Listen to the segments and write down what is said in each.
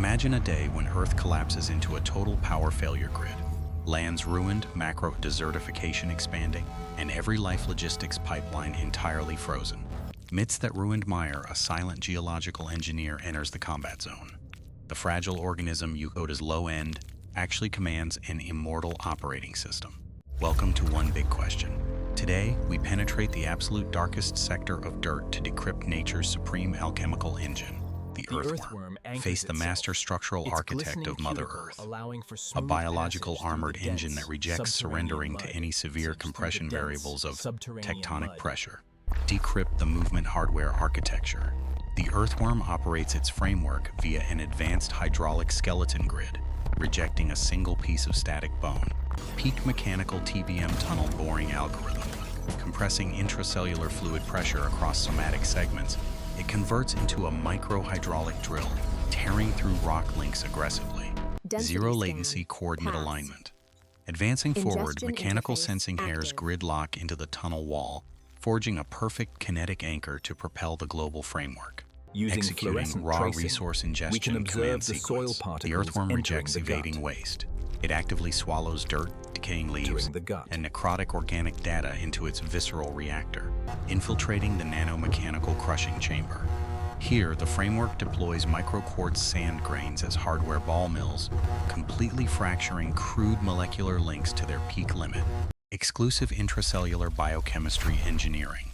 Imagine a day when Earth collapses into a total power failure grid. Lands ruined, macro desertification expanding, and every life logistics pipeline entirely frozen. Amidst that ruined mire, a silent geological engineer enters the combat zone. The fragile organism you code as low end actually commands an immortal operating system. Welcome to One Big Question. Today, we penetrate the absolute darkest sector of dirt to decrypt nature's supreme alchemical engine, the Earthworm. Face the master structural architect of Mother Earth, a biological armored engine that rejects surrendering to any severe compression variables of tectonic pressure. Decrypt the movement hardware architecture. The Earthworm operates its framework via an advanced hydraulic skeleton grid, rejecting a single piece of static bone. Peak mechanical TBM tunnel boring algorithm. Compressing intracellular fluid pressure across somatic segments, it converts into a micro-hydraulic drill, tearing through rock links aggressively. Zero latency coordinate alignment. Advancing forward, mechanical sensing hairs gridlock into the tunnel wall, forging a perfect kinetic anchor to propel the global framework. Executing raw resource ingestion command sequence, the Earthworm rejects evading waste. It actively swallows dirt, decaying leaves, and necrotic organic data into its visceral reactor, infiltrating the nanomechanical crushing chamber. Here, the framework deploys microquartz sand grains as hardware ball mills, completely fracturing crude molecular links to their peak limit. Exclusive intracellular biochemistry engineering.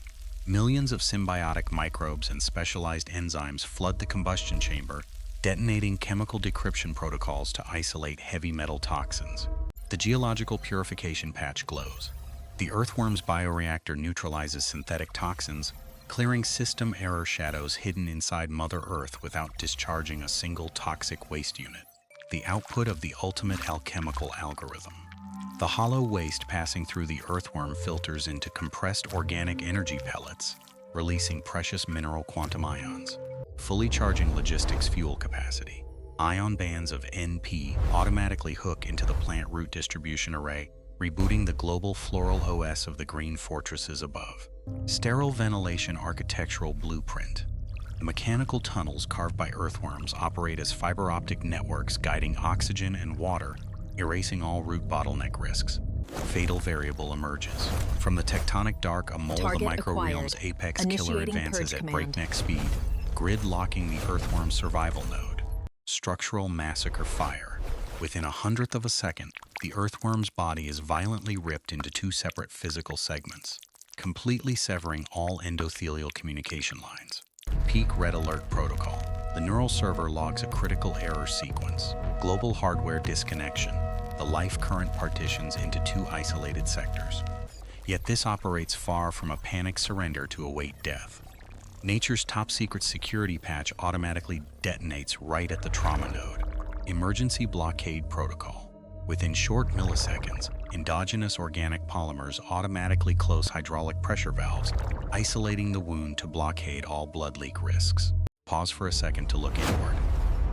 Millions of symbiotic microbes and specialized enzymes flood the combustion chamber, detonating chemical decryption protocols to isolate heavy metal toxins. The geological purification patch glows. The Earthworm's bioreactor neutralizes synthetic toxins, clearing system error shadows hidden inside Mother Earth without discharging a single toxic waste unit. The output of the ultimate alchemical algorithm. The hollow waste passing through the Earthworm filters into compressed organic energy pellets, releasing precious mineral quantum ions. Fully charging logistics fuel capacity. Ion bands of NP automatically hook into the plant root distribution array, rebooting the global floral OS of the green fortresses above. Sterile ventilation architectural blueprint. The mechanical tunnels carved by earthworms operate as fiber optic networks guiding oxygen and water, erasing all root bottleneck risks. Fatal variable emerges. From the tectonic dark, a mole of the microrealm's apex killer advances at breakneck speed, grid-locking the Earthworm's survival node. Structural massacre fire. Within 1/100th of a second, the Earthworm's body is violently ripped into two separate physical segments, completely severing all endothelial communication lines. Peak red alert protocol. The neural server logs a critical error sequence. Global hardware disconnection. The life current partitions into two isolated sectors. Yet this operates far from a panicked surrender to await death. Nature's top-secret security patch automatically detonates right at the trauma node. Emergency blockade protocol. Within short milliseconds, endogenous organic polymers automatically close hydraulic pressure valves, isolating the wound to blockade all blood leak risks. Pause for a second to look inward.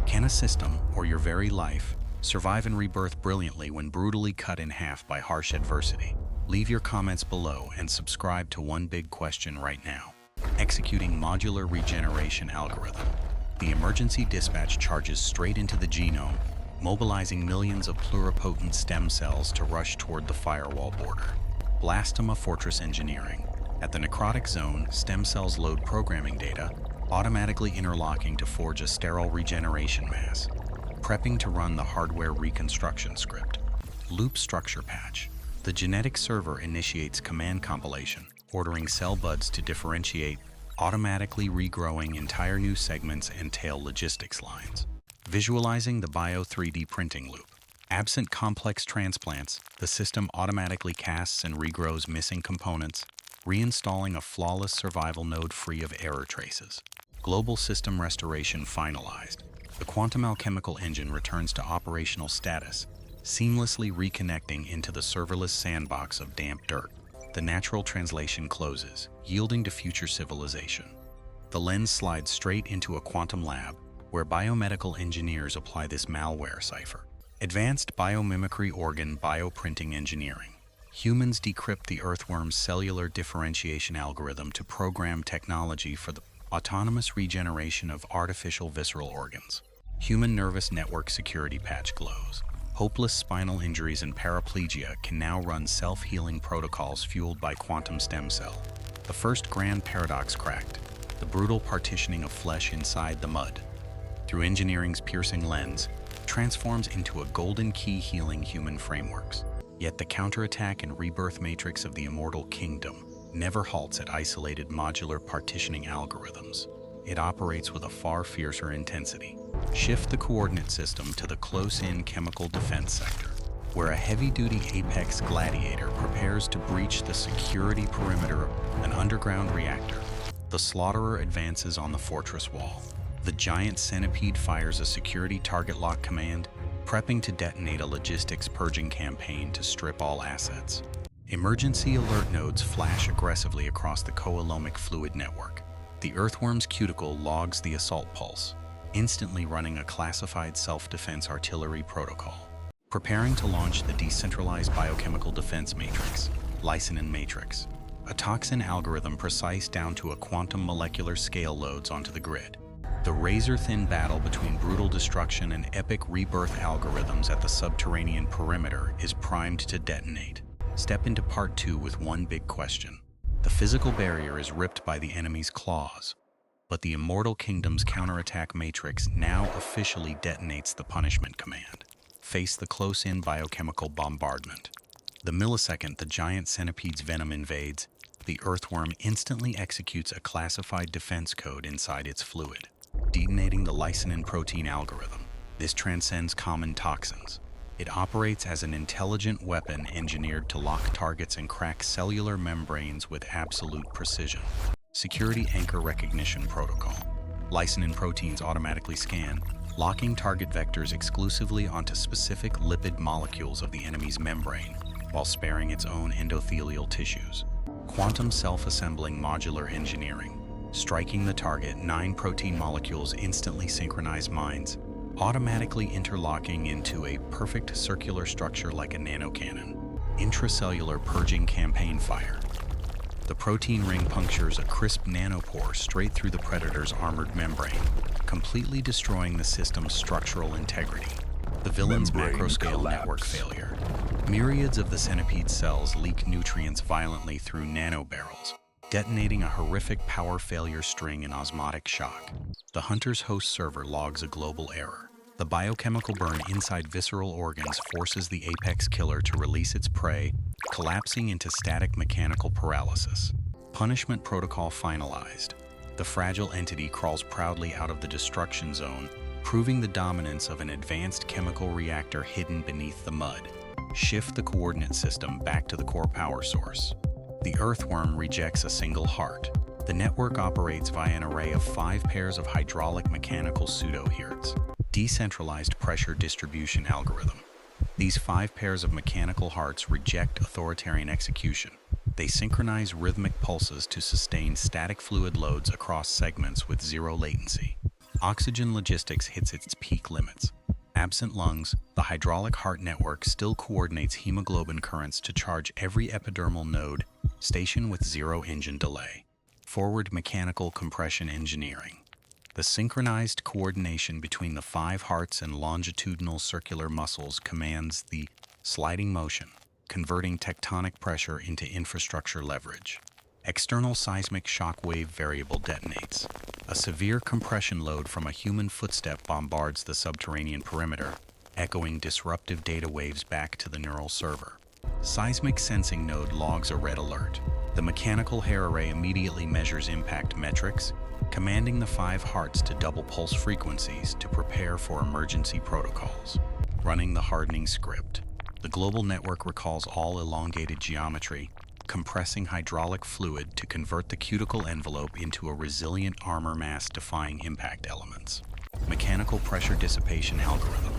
Can a system, or your very life, survive and rebirth brilliantly when brutally cut in half by harsh adversity? Leave your comments below and subscribe to One Big Question right now. Executing modular regeneration algorithm. The emergency dispatch charges straight into the genome, mobilizing millions of pluripotent stem cells to rush toward the firewall border. Blastema fortress engineering. At the necrotic zone, stem cells load programming data, automatically interlocking to forge a sterile regeneration mass, prepping to run the hardware reconstruction script. Loop structure patch. The genetic server initiates command compilation, ordering cell buds to differentiate, automatically regrowing entire new segments and tail logistics lines. Visualizing the bio 3D printing loop. Absent complex transplants, the system automatically casts and regrows missing components, reinstalling a flawless survival node free of error traces. Global system restoration finalized. The quantum alchemical engine returns to operational status, seamlessly reconnecting into the serverless sandbox of damp dirt. The natural translation closes, yielding to future civilization. The lens slides straight into a quantum lab, where biomedical engineers apply this malware cipher. Advanced biomimicry organ bioprinting engineering. Humans decrypt the Earthworm's cellular differentiation algorithm to program technology for the autonomous regeneration of artificial visceral organs. Human nervous network security patch glows. Hopeless spinal injuries and paraplegia can now run self-healing protocols fueled by quantum stem cell. The first grand paradox cracked, the brutal partitioning of flesh inside the mud, through engineering's piercing lens, transforms into a golden key healing human frameworks. Yet the counterattack and rebirth matrix of the Immortal Kingdom never halts at isolated modular partitioning algorithms. It operates with a far fiercer intensity. Shift the coordinate system to the close-in chemical defense sector, where a heavy-duty apex gladiator prepares to breach the security perimeter of an underground reactor. The slaughterer advances on the fortress wall. The giant centipede fires a security target lock command, prepping to detonate a logistics purging campaign to strip all assets. Emergency alert nodes flash aggressively across the coalomic fluid network. The Earthworm's cuticle logs the assault pulse, instantly running a classified self-defense artillery protocol. Preparing to launch the Decentralized Biochemical Defense Matrix, Lysenin Matrix, a toxin algorithm precise down to a quantum molecular scale loads onto the grid. The razor-thin battle between brutal destruction and epic rebirth algorithms at the subterranean perimeter is primed to detonate. Step into Part 2 with one big question. The physical barrier is ripped by the enemy's claws, but the Immortal Kingdom's counterattack matrix now officially detonates the punishment command. Face the close-in biochemical bombardment. The millisecond the giant centipede's venom invades, the Earthworm instantly executes a classified defense code inside its fluid, detonating the Lysenin protein algorithm. This transcends common toxins. It operates as an intelligent weapon engineered to lock targets and crack cellular membranes with absolute precision. Security Anchor Recognition Protocol. Lysenin proteins automatically scan, locking target vectors exclusively onto specific lipid molecules of the enemy's membrane, while sparing its own endothelial tissues. Quantum self-assembling modular engineering. Striking the target, 9 protein molecules instantly synchronize minds, automatically interlocking into a perfect circular structure like a nano-cannon. Intracellular purging campaign fire. The protein ring punctures a crisp nanopore straight through the predator's armored membrane, completely destroying the system's structural integrity. The villain's macroscale network failure. Myriads of the centipede cells leak nutrients violently through nanobarrels, detonating a horrific power failure string in osmotic shock. The hunter's host server logs a global error. The biochemical burn inside visceral organs forces the apex killer to release its prey, collapsing into static mechanical paralysis. Punishment protocol finalized. The fragile entity crawls proudly out of the destruction zone, proving the dominance of an advanced chemical reactor hidden beneath the mud. Shift the coordinate system back to the core power source. The Earthworm rejects a single heart. The network operates via an array of 5 pairs of hydraulic mechanical pseudo-hearts. Decentralized pressure distribution algorithm. These 5 pairs of mechanical hearts reject authoritarian execution. They synchronize rhythmic pulses to sustain static fluid loads across segments with 0 latency. Oxygen logistics hits its peak limits. Absent lungs, the hydraulic heart network still coordinates hemoglobin currents to charge every epidermal node, station with 0 engine delay. Forward mechanical compression engineering. The synchronized coordination between the 5 hearts and longitudinal circular muscles commands the sliding motion, converting tectonic pressure into infrastructure leverage. External seismic shock wave variable detonates. A severe compression load from a human footstep bombards the subterranean perimeter, echoing disruptive data waves back to the neural server. Seismic sensing node logs a red alert. The mechanical hair array immediately measures impact metrics, commanding the 5 hearts to double pulse frequencies to prepare for emergency protocols. Running the hardening script. The global network recalls all elongated geometry, compressing hydraulic fluid to convert the cuticle envelope into a resilient armor mass defying impact elements. Mechanical pressure dissipation algorithm.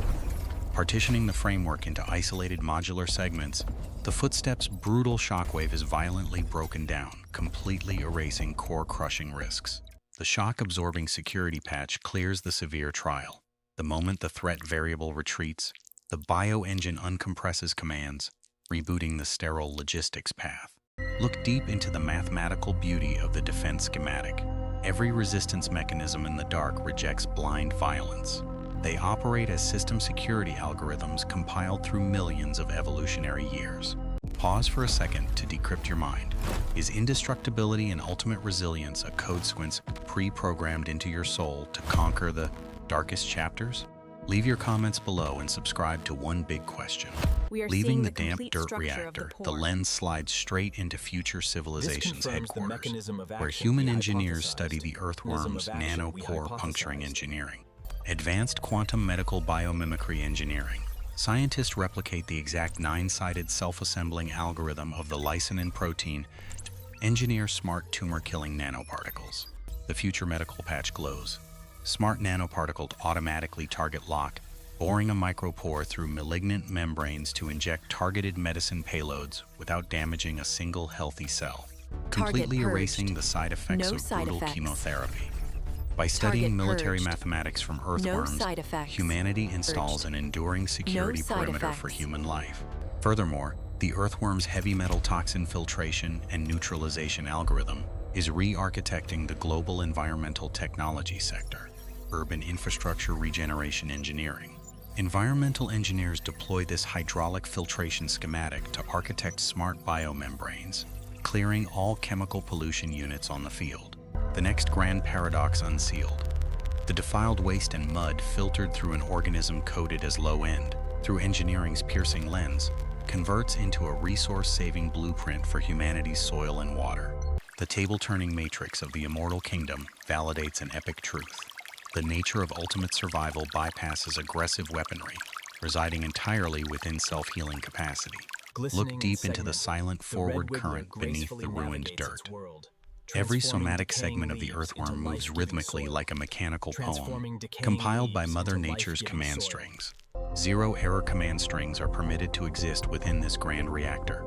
Partitioning the framework into isolated modular segments, the footstep's brutal shockwave is violently broken down, completely erasing core-crushing risks. The shock-absorbing security patch clears the severe trial. The moment the threat variable retreats, the bioengine uncompresses commands, rebooting the sterile logistics path. Look deep into the mathematical beauty of the defense schematic. Every resistance mechanism in the dark rejects blind violence. They operate as system security algorithms compiled through millions of evolutionary years. Pause for a second to decrypt your mind. Is indestructibility and ultimate resilience a code sequence pre-programmed into your soul to conquer the darkest chapters? Leave your comments below and subscribe to one big question. Leaving the damp dirt reactor, the lens slides straight into future civilizations' headquarters, where human engineers study the Earthworm's nano-pore puncturing engineering. Advanced quantum medical biomimicry engineering. Scientists replicate the exact 9-sided self-assembling algorithm of the Lysenin protein to engineer smart tumor-killing nanoparticles. The future medical patch glows. Smart nanoparticles automatically target lock, boring a micropore through malignant membranes to inject targeted medicine payloads without damaging a single healthy cell, completely erasing the side effects of brutal chemotherapy. By studying military mathematics from Earthworms, humanity installs an enduring security perimeter for human life. Furthermore, the Earthworm's heavy metal toxin filtration and neutralization algorithm is re-architecting the global environmental technology sector. Urban infrastructure regeneration engineering. Environmental engineers deploy this hydraulic filtration schematic to architect smart biomembranes, clearing all chemical pollution units on the field. The next grand paradox unsealed. The defiled waste and mud filtered through an organism coded as low-end, through engineering's piercing lens, converts into a resource-saving blueprint for humanity's soil and water. The table-turning matrix of the Immortal Kingdom validates an epic truth. The nature of ultimate survival bypasses aggressive weaponry, residing entirely within self-healing capacity. Look deep into the silent forward current beneath the ruined dirt. Every somatic segment of the Earthworm moves rhythmically like a mechanical poem, compiled by Mother Nature's command strings. Zero-error command strings are permitted to exist within this grand reactor.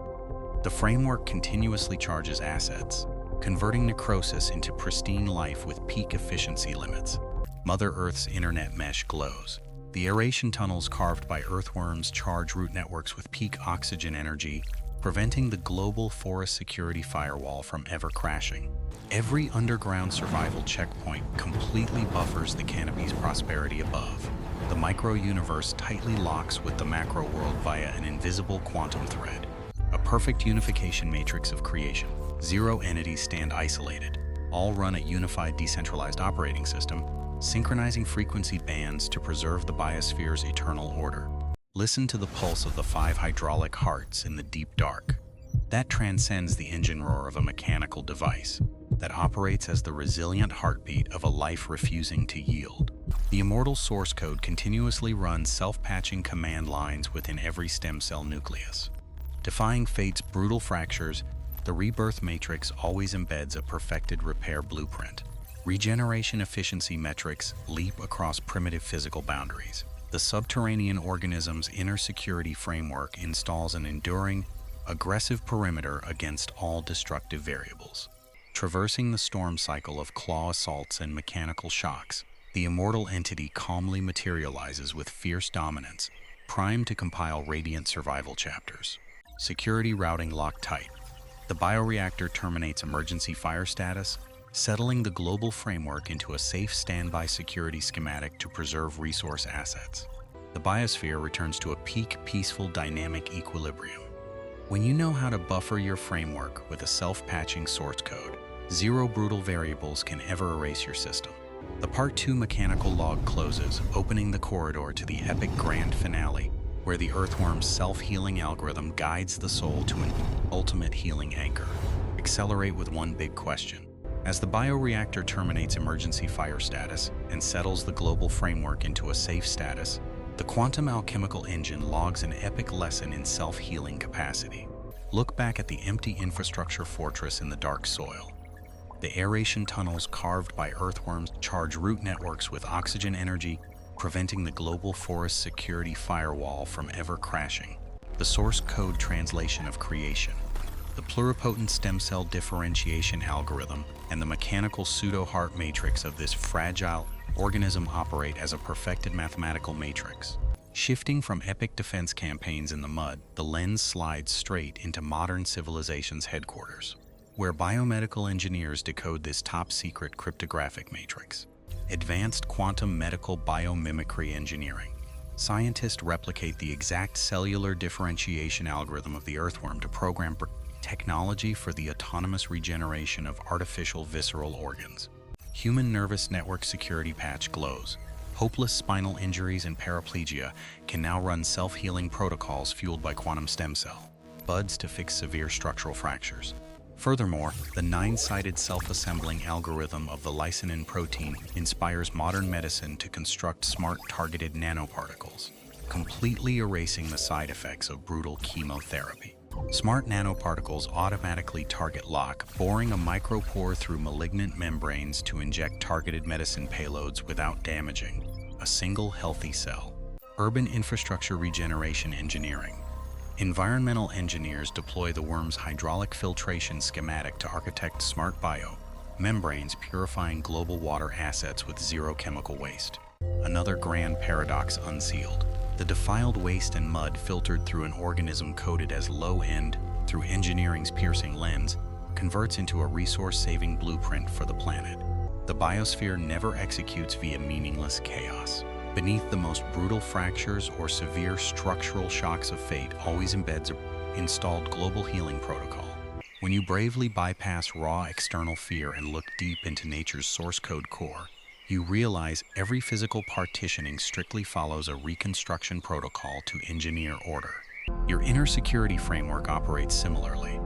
The framework continuously charges assets, converting necrosis into pristine life with peak efficiency limits. Mother Earth's internet mesh glows. The aeration tunnels carved by Earthworms charge root networks with peak oxygen energy, preventing the global forest security firewall from ever crashing. Every underground survival checkpoint completely buffers the canopy's prosperity above. The micro-universe tightly locks with the macro world via an invisible quantum thread. A perfect unification matrix of creation. Zero entities stand isolated. All run a unified decentralized operating system, synchronizing frequency bands to preserve the biosphere's eternal order. Listen to the pulse of the 5 hydraulic hearts in the deep dark. That transcends the engine roar of a mechanical device that operates as the resilient heartbeat of a life refusing to yield. The immortal source code continuously runs self-patching command lines within every stem cell nucleus. Defying fate's brutal fractures, the rebirth matrix always embeds a perfected repair blueprint. Regeneration efficiency metrics leap across primitive physical boundaries. The Subterranean organism's inner security framework installs an enduring, aggressive perimeter against all destructive variables. Traversing the storm cycle of claw assaults and mechanical shocks, the immortal entity calmly materializes with fierce dominance, primed to compile radiant survival chapters. Security routing locked tight. The bioreactor terminates emergency fire status, settling the global framework into a safe standby security schematic to preserve resource assets. The biosphere returns to a peak, peaceful, dynamic equilibrium. When you know how to buffer your framework with a self-patching source code, zero brutal variables can ever erase your system. The Part 2 mechanical log closes, opening the corridor to the epic grand finale, where the Earthworm's self-healing algorithm guides the soul to an ultimate healing anchor. Accelerate with one big question. As the bioreactor terminates emergency fire status and settles the global framework into a safe status, the quantum alchemical engine logs an epic lesson in self-healing capacity. Look back at the empty infrastructure fortress in the dark soil. The aeration tunnels carved by Earthworms charge root networks with oxygen energy, preventing the global forest security firewall from ever crashing. The source code translation of creation. The pluripotent stem cell differentiation algorithm and the mechanical pseudo-heart matrix of this fragile organism operate as a perfected mathematical matrix. Shifting from epic defense campaigns in the mud, the lens slides straight into modern civilization's headquarters, where biomedical engineers decode this top-secret cryptographic matrix. Advanced quantum medical biomimicry engineering. Scientists replicate the exact cellular differentiation algorithm of the Earthworm to program technology for the autonomous regeneration of artificial visceral organs. Human nervous network security patch glows. Hopeless spinal injuries and paraplegia can now run self-healing protocols fueled by quantum stem cell buds to fix severe structural fractures. Furthermore, the 9-sided self-assembling algorithm of the Lysenin protein inspires modern medicine to construct smart targeted nanoparticles, completely erasing the side effects of brutal chemotherapy. Smart nanoparticles automatically target lock, boring a micropore through malignant membranes to inject targeted medicine payloads without damaging a single healthy cell. Urban infrastructure regeneration engineering. Environmental engineers deploy the worm's hydraulic filtration schematic to architect smart membranes purifying global water assets with zero chemical waste. Another grand paradox unsealed. The defiled waste and mud filtered through an organism coded as low-end through engineering's piercing lens converts into a resource-saving blueprint for the planet. The biosphere never executes via meaningless chaos. Beneath the most brutal fractures or severe structural shocks of fate always embeds an installed global healing protocol. When you bravely bypass raw external fear and look deep into nature's source code core, you realize every physical partitioning strictly follows a reconstruction protocol to engineer order. Your inner security framework operates similarly.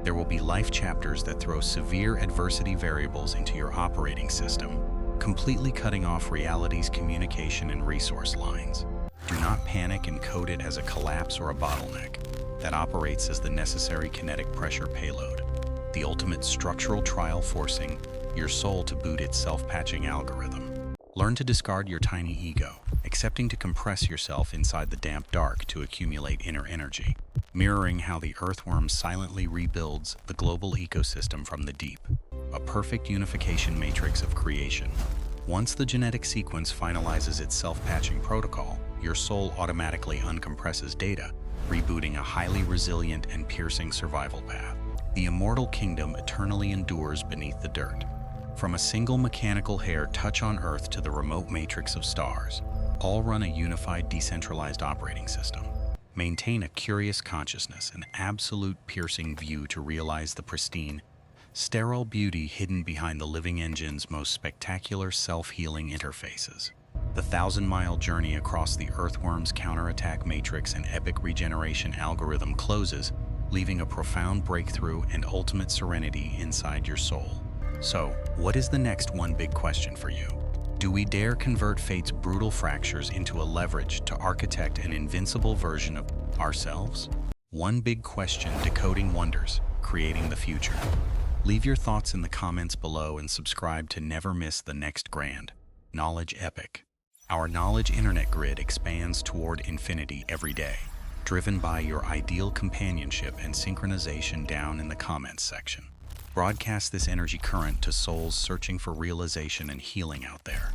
There will be life chapters that throw severe adversity variables into your operating system, completely cutting off reality's communication and resource lines. Do not panic and code it as a collapse or a bottleneck that operates as the necessary kinetic pressure payload, the ultimate structural trial forcing your soul to boot its self-patching algorithm. Learn to discard your tiny ego, accepting to compress yourself inside the damp dark to accumulate inner energy, mirroring how the Earthworm silently rebuilds the global ecosystem from the deep, a perfect unification matrix of creation. Once the genetic sequence finalizes its self-patching protocol, your soul automatically uncompresses data, rebooting a highly resilient and piercing survival path. The Immortal Kingdom eternally endures beneath the dirt. From a single mechanical hair touch on Earth to the remote matrix of stars, all run a unified decentralized operating system. Maintain a curious consciousness, an absolute piercing view to realize the pristine, sterile beauty hidden behind the living engine's most spectacular self-healing interfaces. The 1,000-mile journey across the Earthworm's counterattack matrix and epic regeneration algorithm closes, leaving a profound breakthrough and ultimate serenity inside your soul. So, what is the next one big question for you? Do we dare convert fate's brutal fractures into a leverage to architect an invincible version of ourselves? One big question decoding wonders, creating the future. Leave your thoughts in the comments below and subscribe to never miss the next grand knowledge epic. Our knowledge internet grid expands toward infinity every day, driven by your ideal companionship and synchronization down in the comments section. Broadcast this energy current to souls searching for realization and healing out there,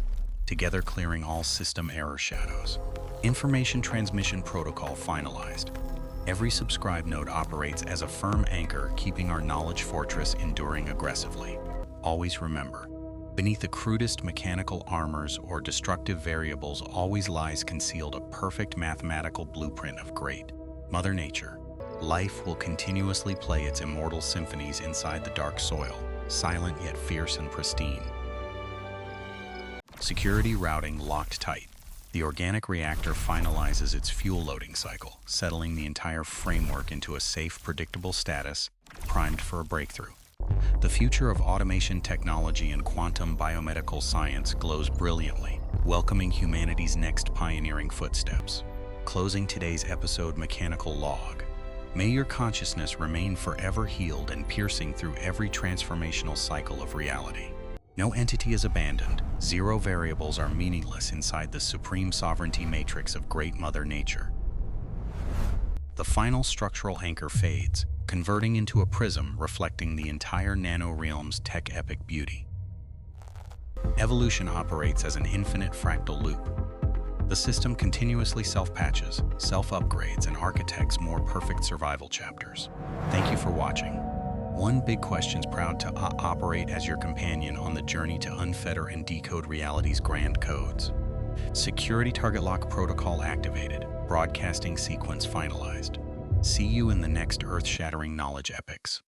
together clearing all system error shadows. Information transmission protocol finalized. Every subscribe node operates as a firm anchor, keeping our knowledge fortress enduring aggressively. Always remember, beneath the crudest mechanical armors or destructive variables always lies concealed a perfect mathematical blueprint of great Mother Nature. Life will continuously play its immortal symphonies inside the dark soil, silent yet fierce and pristine. Security routing locked tight. The organic reactor finalizes its fuel loading cycle, settling the entire framework into a safe, predictable status, primed for a breakthrough. The future of automation technology and quantum biomedical science glows brilliantly, welcoming humanity's next pioneering footsteps. Closing today's episode mechanical log. May your consciousness remain forever healed and piercing through every transformational cycle of reality. No entity is abandoned. Zero variables are meaningless inside the supreme sovereignty matrix of great Mother Nature. The final structural anchor fades, converting into a prism reflecting the entire nano-realm's tech-epic beauty. Evolution operates as an infinite fractal loop. The system continuously self-patches, self-upgrades, and architects more perfect survival chapters. Thank you for watching. One Big Question's proud to operate as your companion on the journey to unfetter and decode reality's grand codes. Security Target Lock Protocol activated. Broadcasting sequence finalized. See you in the next earth-shattering knowledge epics.